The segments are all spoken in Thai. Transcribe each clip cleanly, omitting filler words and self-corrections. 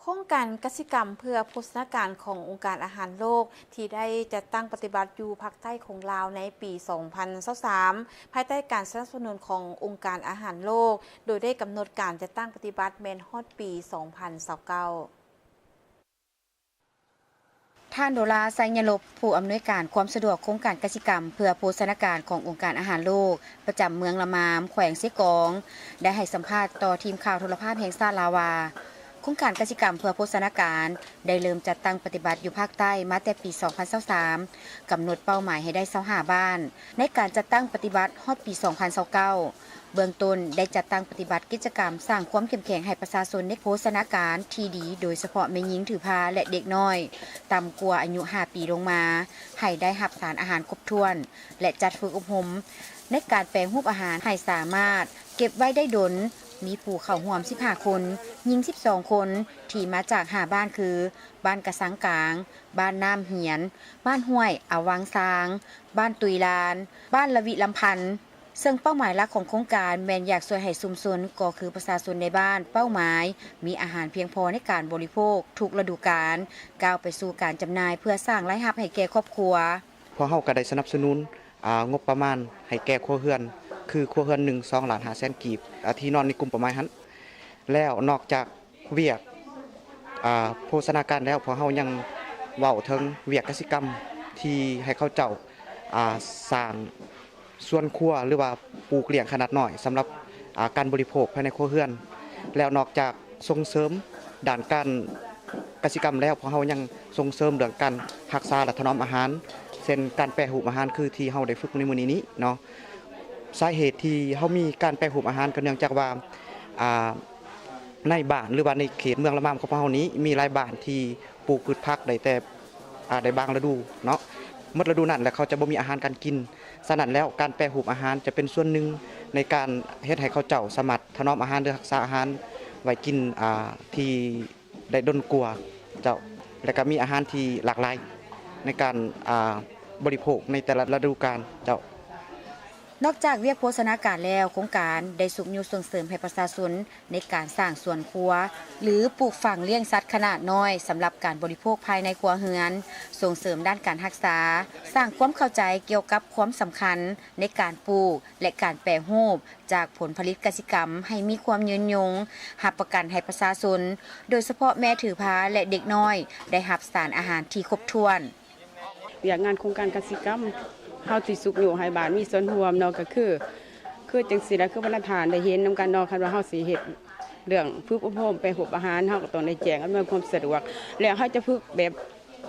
โครงการกสิกรรมเพื่อโภชนาการขององค์การอาหารโลกที่ได้จัดตั้งปฏิบัติอยู่ภาคใต้ของลาวในปี 2023 ภายใต้การสนับสนุนขององค์การอาหารโลก โดยได้กำหนดการจัดตั้งปฏิบัติแมนฮอดปี 2029 ท่านโดลาไซญลบผู้อำนวยการความสะดวกโครงการกสิกรรมเพื่อโภชนาการขององค์การอาหารโลกประจำเมืองละมามแขวงเสกองได้ให้สัมภาษณ์ต่อทีมข่าวโทรภาพแห่งชาติลาวาโครงการกสิกรรมเพื่อโภชนาการได้เริ่มจัดตั้งปฏิบัติอยู่ภาคใต้มาแต่ปี 2023 กำหนดเป้าหมายให้ได้25บ้านในการจัดตั้งปฏิบัติฮอดปี 2029 เบื้องต้นได้จัดตั้งปฏิบัติกิจกรรมสร้างความเข้มแข็งให้ประชาชนในโภชนาการที่ดีโดยเฉพาะแม่หญิงถือพาและเด็กน้อยต่ำกว่าอายุ 5 ปีลงมาให้ได้รับสารอาหารครบถ้วนและจัดฝึกอบรมในการแปลงรูปอาหารให้สามารถเก็บไว้ได้ดนมีผู้เข้าร่วม15คนหญิง12คนที่มาจาก5บ้านคือบ้านกระสังกลางบ้านน้ำเหียนบ้านห้วยอาวังซางบ้านตุยลานบ้านละวิลำพันธ์ซึ่งเป้าหมายหลักของโครงการแม่นอยากช่วยให้ชุมชนก็คือประชาชนในบ้านเป้าหมายมีอาหารเพียงพอในการบริโภคทุกฤดูกาลก้าวไปสู่การจำหน่ายเพื่อสร้างรายรับให้แก่ครอบครัวพอเฮาก็ได้สนับสนุนงบประมาณให้แก่ครัวเรือนคือครัวเรือน1,2,500,000 กีบที่นอนในกลุ่มประมาณนั้นแล้วนอกจากเวียกโภชนาการแล้วพอเฮายังเว้าถึงเวียกกสิกรรมที่ให้เขาเจ้าสร้างส่วนครัวหรือว่าปลูกเลี้ยงขนาดน้อยสำหรับการบริโภคภายในครัวเรือนแล้วนอกจากส่งเสริมด้านการกสิกรรมแล้วพอเฮายังส่งเสริมเรื่องการรักษาและถนอมอาหารเช่นการแปรรูปอาหารคือที่เฮาได้ฝึกในมื้อนี้เนาะสาเหตุที่เฮามีการแปรรูปอาหารก็เนื่องจากว่าในบ้านหรือว่าในเขตเมืองละมามของเฮานี้มีหลายบ้านที่ปลูกพืชผักได้แต่ได้บางฤดูเนาะหมดฤดูนั้นแล้วเขาจะบ่มีอาหารการกินฉะนั้นแล้วการแปรรูปอาหารจะเป็นส่วนหนึ่งในการเฮ็ดให้เขาเจ้าสามารถถนอมอาหารหรือรักษาอาหารไว้กินที่ได้ดนกว่าเจ้าและก็มีอาหารที่หลากหลายในการบริโภคในแต่ละฤดูกาลเจ้านอกจากเวียกโภชนาการแล้วโครงการได้ส่งส่งเสริมให้ประชาชนในการสร้างสวนครัวหรือปลูกฝังเลี้ยงสัตว์ขนาดน้อยสำหรับการบริโภคภายในครัวเรือนส่งเสริมด้านการรักษาสร้างความเข้าใจเกี่ยวกับความสำคัญในการปลูกและการแปรรูปจากผลผลิตกสิกรรมให้มีความยืนยงรับประกันให้ประชาชนโดยเฉพาะแม่ถือพาและเด็กน้อยได้รับสารอาหารที่ครบถ้วนอย่างงานโครงการกสิกรรมเฮาสิสุขอยู่ให้บ้านมีส่วนร่วมเนาะก็คือจังซี่ล่ะคือบรรทัดฐานได้เห็นนำกันเนาะคันว่าเฮาสิเฮ็ดเรื่องฝึกอบรมไปหุบอาหารเฮาก็ต้องได้แจ้งอำนวยความสะดวกแล้วเฮาจะฝึกแบบ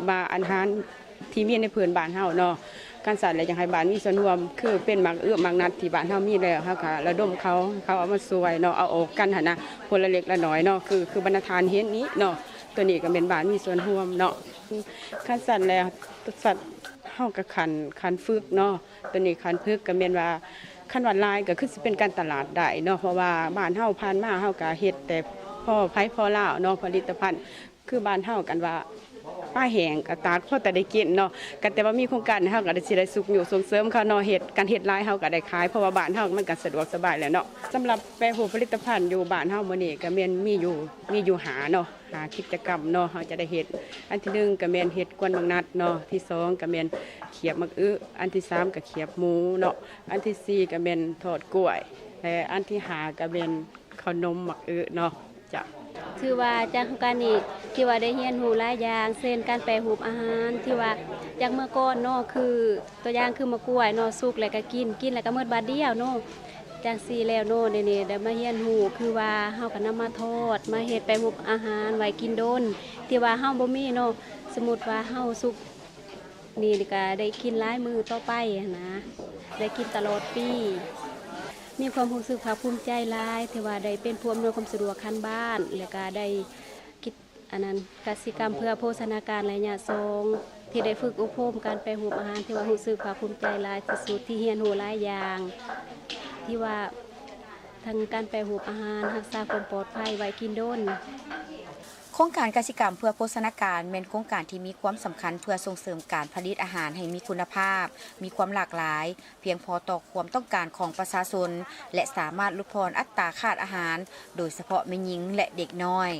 ว่าอาหารที่มีในพื้นบ้านเฮาเนาะการสานและอยากให้บ้านมีส่วนร่วมคือเป็นมักมักนัดที่บ้านเฮามีแล้วเฮาก็ระดมเขาเอามาช่วยเนาะเอาออกกันหั่นนะคนละเล็กละน้อยเนาะคือบรรทัดฐานเห็นนี้เนาะตัวนี้ก็เป็นบ้านมีส่วนร่วมเนาะการสานแล้วสัตว์เฮาก็คันฝึกเนาะตัวนี้คันฝึกก็แม่นว่าคันว่าลายก็คือสิเป็นการตลาดได้เนาะเพราะว่าบ้านเฮาผ่านมาเฮาก็เฮ็ดแต่พ่อไผพ่อลาวเนาะผลิตภัณฑ์คือบ้านเฮากันว่าป้าแห้งก็ตากพอแต่ได้กินเนาะก็แต่ว่ามีโครงการเฮาก็ได้สิได้สุขอยู่ส่งเสริมเขาเนาะเฮ็ดการเฮ็ดลายเฮาก็ได้ขายเพราะว่าบ้านเฮามันก็สะดวกสบายแล้วเนาะสำหรับแปรรูปผลิตภัณฑ์อยู่บ้านเฮามื้อนี้ก็แม่นมีอยู่หาเนาะหากิจกรรมเนาะเฮาจะได้เฮ็ดอันที่1ก็แม่นเฮ็ดกวนบางนัดเนาะที่2ก็แม่นเขียบมักอึอันที่3ก็เขียบหมูเนาะอันที่4ก็แม่นทอดกล้วยและอันที่5ก็แม่นขนมมักอึเนาะจ้ะถือว่าจากโครงการนี้ที่ว่าได้เรียนรู้หลายอย่างเช่นการแปรรูปอาหารที่ว่าจากเมื่อก่อนเนาะคือตัวอย่างคือมะกล้วยเนาะสุกแล้วก็กินแล้วก็หมดบาดเดียวเนาะจังซี่แล้วเนาะเดี๋ยวนี้ได้มาเรียนรู้คือว่าเฮาก็นำมาทอดมาเฮ็ดแปรรูปอาหารไว้กินโดนที่ว่าเฮาบ่มีเนาะสมมุติว่าเฮาสุกนี่ก็ได้กินหลายมื้อต่อไปนะได้กินตลอดปีมีความรู้สึกภาคภูมิใจหลายที่ว่าได้เป็นผู้อำนวยความสะดวกคันบ้านแล้วก็ได้คิดอันนั้นกสิกรรมเพื่อโภชนาการระยะ2ที่ได้ฝึกอบรมการแปรรูปอาหารที่ว่ารู้สึกภาคภูมิใจหลายที่สุดที่เรียนรู้หลายอย่างที่ว่าทางการแปรรูปอาหารรักษาความปลอดภัยไว้กินโดนโครงการกสิกรรมเพื่อโภชนาการเป็นโครงการที่มีความสำคัญเพื่อส่งเสริมการผลิตอาหารให้มีคุณภาพมีความหลากหลายเพียงพอต่อความต้องการของประชาชนและสามารถลดทอนอัตราขาดอาหารโดยเฉพาะแม่หญิงและเด็กน้อย